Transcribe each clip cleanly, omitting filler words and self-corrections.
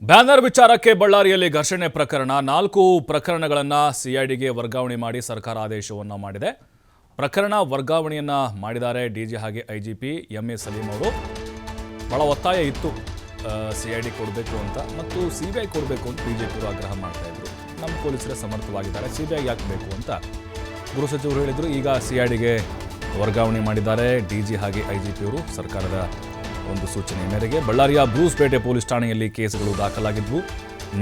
Banner ವಿಚಾರಕ್ಕೆ ಬಳ್ಳಾರಿಯಲ್ಲಿ ಘರ್ಷಣೆ ಪ್ರಕರಣ 4 ಪ್ರಕರಣಗಳನ್ನು ಸಿಐಡಿಗೆ ವರ್ಗಾವಣೆ ಮಾಡಿ ಸರ್ಕಾರ ಆದೇಶವನ್ನು ಮಾಡಿದೆ. ಪ್ರಕರಣ ವರ್ಗಾವಣೆಯನ್ನು ಮಾಡಿದ್ದಾರೆ ಡಿಜಿ ಹಾಗೆ ಐಜಿಪಿ ಎಂಎ ಸಲೀಂ ಅವರು. ಬಹಳ ಒತ್ತಾಯ ಇತ್ತು ಸಿಐಡಿ ಕೊಡಬೇಕು ಅಂತ ಮತ್ತು ಸಿಬಿಐ ಕೊಡಬೇಕು ಅಂತ ಬಿಜೆಪಿಯವರು ಆಗ್ರಹ ಮಾಡ್ತಾ ಇದ್ರು. ನಮ್ಮ ಪೊಲೀಸರೇ ಸಮರ್ಥವಾಗಿದ್ದಾರೆ, ಸಿಬಿಐ ಯಾಕೆ ಬೇಕು ಅಂತ ಗೃಹ ಸಚಿವರು ಹೇಳಿದರು. ಈಗ ಸಿಐಡಿಗೆ ವರ್ಗಾವಣೆ ಮಾಡಿದ್ದಾರೆ ಡಿಜಿ ಹಾಗೆ ಐಜಿಪಿಯವರು. ಸರ್ಕಾರದ ಒಂದು ಸೂಚನೆ ಮೇರೆಗೆ ಬಳ್ಳಾರಿಯ ಬ್ರೂಸ್ಪೇಟೆ ಪೊಲೀಸ್ ಠಾಣೆಯಲ್ಲಿ ಕೇಸುಗಳು ದಾಖಲಾಗಿದ್ವು.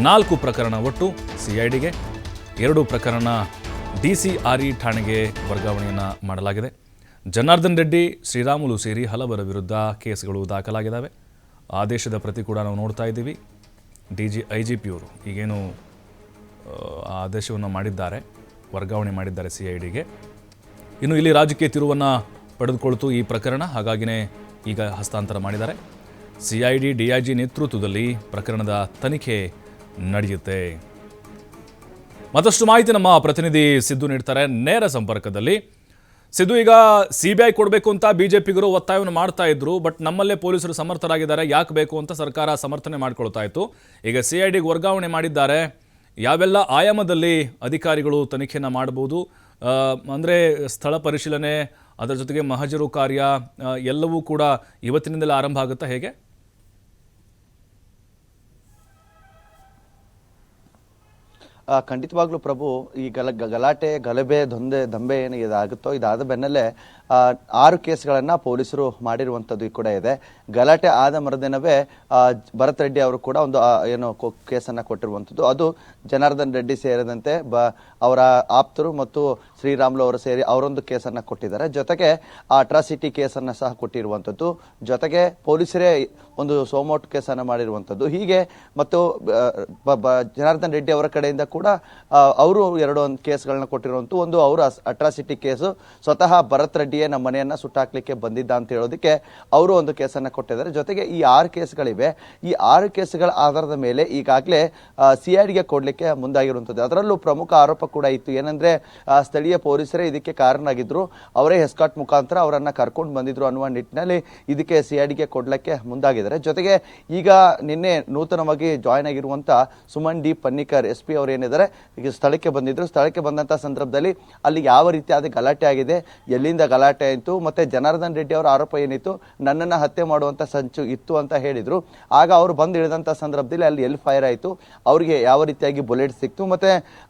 4 ಪ್ರಕರಣ ಒಟ್ಟು ಸಿಐಡಿಗೆ, 2 ಪ್ರಕರಣ ಡಿಸಿಆರ್ಇ ಠಾಣೆಗೆ ವರ್ಗಾವಣೆಯನ್ನು ಮಾಡಲಾಗಿದೆ. ಜನಾರ್ದನ್ ರೆಡ್ಡಿ, ಶ್ರೀರಾಮುಲು ಸೇರಿ ಹಲವರ ವಿರುದ್ಧ ಕೇಸುಗಳು ದಾಖಲಾಗಿದ್ದಾವೆ. ಆದೇಶದ ಪ್ರತಿ ಕೂಡ ನಾವು ನೋಡ್ತಾ ಇದ್ದೀವಿ. ಡಿಜಿ ಐಜಿಪಿಯವರು ಈಗೇನು ಆದೇಶವನ್ನು ಮಾಡಿದ್ದಾರೆ, ವರ್ಗಾವಣೆ ಮಾಡಿದ್ದಾರೆ ಸಿಐಡಿಗೆ. ಇನ್ನು ಇಲ್ಲಿ ರಾಜಕೀಯ ತಿರುವನ್ನು ಪಡೆದುಕೊಳ್ತು ಈ ಪ್ರಕರಣ, ಹಾಗಾಗಿನೇ ಈಗ ಹಸ್ತಾಂತರ ಮಾಡಿದ್ದಾರೆ. ಸಿಐಡಿ ಡಿಐಜಿ ನೇತೃತ್ವದಲ್ಲಿ ಪ್ರಕರಣದ ತನಿಖೆ ನಡೆಯುತ್ತೆ. ಮತ್ತಷ್ಟು ಮಾಹಿತಿ ನಮ್ಮ ಪ್ರತಿನಿಧಿ ಸಿದ್ದು ನೀಡ್ತಾರೆ ನೇರ ಸಂಪರ್ಕದಲ್ಲಿ. ಸಿದ್ದು, ಈಗ ಸಿಬಿಐ ಕೊಡಬೇಕು ಅಂತ ಬಿಜೆಪಿಗರು ಒತ್ತಾಯವನ್ನು ಮಾಡ್ತಾ ಇದ್ರು, ಬಟ್ ನಮ್ಮಲ್ಲೇ ಪೊಲೀಸರು ಸಮರ್ಥರಾಗಿದ್ದಾರೆ, ಯಾಕೆ ಬೇಕು ಅಂತ ಸರ್ಕಾರ ಸಮರ್ಥನೆ ಮಾಡ್ಕೊಳ್ತಾ ಇತ್ತು. ಈಗ ಸಿಐಡಿಗೆ ವರ್ಗಾವಣೆ ಮಾಡಿದ್ದಾರೆ. ಯಾವೆಲ್ಲ ಆಯಾಮದಲ್ಲಿ ಅಧಿಕಾರಿಗಳು ತನಿಖೆಯನ್ನು ಮಾಡಬಹುದು? ಅಂದರೆ ಸ್ಥಳ ಪರಿಶೀಲನೆ, ಅದರ ಜೊತೆಗೆ ಮಹಜರು ಕಾರ್ಯ ಎಲ್ಲವೂ ಕೂಡ ಇವತ್ತಿನಿಂದಲೇ ಆರಂಭ ಆಗುತ್ತಾ, ಹೇಗೆ? ಖಂಡಿತವಾಗ್ಲೂ ಪ್ರಭು, ಈ ಗಲಾಟೆ ಗಲಭೆ ದಂಬೆ ಏನು ಇದಾಗುತ್ತೋ ಇದಾದ ಬೆನ್ನಲ್ಲೇ 6 ಕೇಸ್ಗಳನ್ನ ಪೊಲೀಸರು ಮಾಡಿರುವಂಥದ್ದು ಕೂಡ ಇದೆ. ಗಲಾಟೆ ಆದ ಮರುದಿನವೇ ಭರತ್ ರೆಡ್ಡಿ ಅವರು ಕೂಡ ಒಂದು ಏನು ಕೇಸನ್ನ ಕೊಟ್ಟಿರುವಂಥದ್ದು. ಅದು ಜನಾರ್ದನ್ ರೆಡ್ಡಿ ಸೇರಿದಂತೆ ಅವರ ಆಪ್ತರು ಮತ್ತು ಶ್ರೀರಾಮುಲು ಅವರು ಸೇರಿ ಅವರೊಂದು ಕೇಸನ್ನ ಕೊಟ್ಟಿದ್ದಾರೆ. ಜೊತೆಗೆ ಅಟ್ರಾಸಿಟಿ ಕೇಸನ್ನ ಸಹ ಕೊಟ್ಟಿರುವಂಥದ್ದು. ಜೊತೆಗೆ ಪೊಲೀಸರೇ ಒಂದು ಸೋಮೋಟ್ ಕೇಸನ್ನ ಮಾಡಿರುವಂಥದ್ದು. ಹೀಗೆ ಮತ್ತು ಜನಾರ್ದನ್ ರೆಡ್ಡಿ ಅವರ ಕಡೆಯಿಂದ ಕೂಡ ಅವರು 2 ಕೇಸ್ಗಳನ್ನ ಕೊಟ್ಟಿರುವಂತ ಒಂದು ಅವರು ಅಟ್ರಾಸಿಟಿ ಕೇಸು, ಸ್ವತಃ ಭರತ್ ರೆಡ್ಡಿಯೇ ನಮ್ಮ ಮನೆಯನ್ನ ಸುಟ್ಟಾಕ್ಲಿಕ್ಕೆ ಬಂದಿದ್ದ ಅಂತ ಹೇಳೋದಕ್ಕೆ ಅವರು ಒಂದು ಕೇಸನ್ನ ಕೊಟ್ಟಿದ್ದಾರೆ. ಜೊತೆಗೆ ಈ 6 ಕೇಸ್ಗಳಿವೆ. ಈ 6 ಕೇಸ್ಗಳ ಆಧಾರದ ಮೇಲೆ ಈಗಾಗಲೇ ಸಿಐಡಿಗೆ ಕೊಡ್ಲಿಕ್ಕೆ ಮುಂದಾಗಿರುವಂಥದ್ದು. ಅದರಲ್ಲೂ ಪ್ರಮುಖ ಆರೋಪ ಕೂಡ ಇತ್ತು. ಏನಂದ್ರೆ ಸ್ಥಳೀಯ ಪೊಲೀಸರೇ ಇದಕ್ಕೆ ಕಾರಣರಾಗಿದ್ರು, ಅವರೇ ಎಸ್ಕಾಟ್ ಮುಖಾಂತರ ಅವರನ್ನ ಕರ್ಕೊಂಡು ಬಂದಿದ್ರು ಅನ್ನುವ ನಿಟ್ಟಿನಲ್ಲಿ ಇದಕ್ಕೆ ಸಿಐಡಿಗೆ ಕೊಡ್ಲಿಕ್ಕೆ ಮುಂದಾಗಿದ್ದಾರೆ. ಜೊತೆಗೆ ಈಗ ನಿನ್ನೆ ನೂತನವಾಗಿ ಜಾಯ್ನ್ ಆಗಿರುವಂತ ಸುಮನ್ ಡಿ ಪನ್ನಿಕರ್ SP ಅವರು ಏನಿದ್ದಾರೆ ಈಗ ಸ್ಥಳಕ್ಕೆ ಬಂದಿದ್ರು. ಸ್ಥಳಕ್ಕೆ ಬಂದಂತ ಸಂದರ್ಭದಲ್ಲಿ ಅಲ್ಲಿ ಯಾವ ರೀತಿಯಾದ ಗಲಾಟೆ ಆಗಿದೆ, ಎಲ್ಲಿಂದ ಗಲಾಟೆ ಆಯಿತು, ಮತ್ತೆ ಜನಾರ್ದನ್ ರೆಡ್ಡಿ ಅವರ ಆರೋಪ ಏನಿತ್ತು, ನನ್ನನ್ನ ಹತ್ಯೆ ಮಾಡುವಂತ ಸಂಚು ಇತ್ತು ಅಂತ ಹೇಳಿದ್ರು. ಆಗ ಅವರು ಬಂದು ಇಳಿದಂತ ಸಂದರ್ಭದಲ್ಲಿ ಅಲ್ಲಿ ಎಲ್ಲಿ ಫೈರ್ ಆಯಿತು, ಅವರಿಗೆ ಯಾವ ರೀತಿಯಾಗಿ ಬುಲೆಟ್ ಸಿಕ್ತು, ಮತ್ತೆ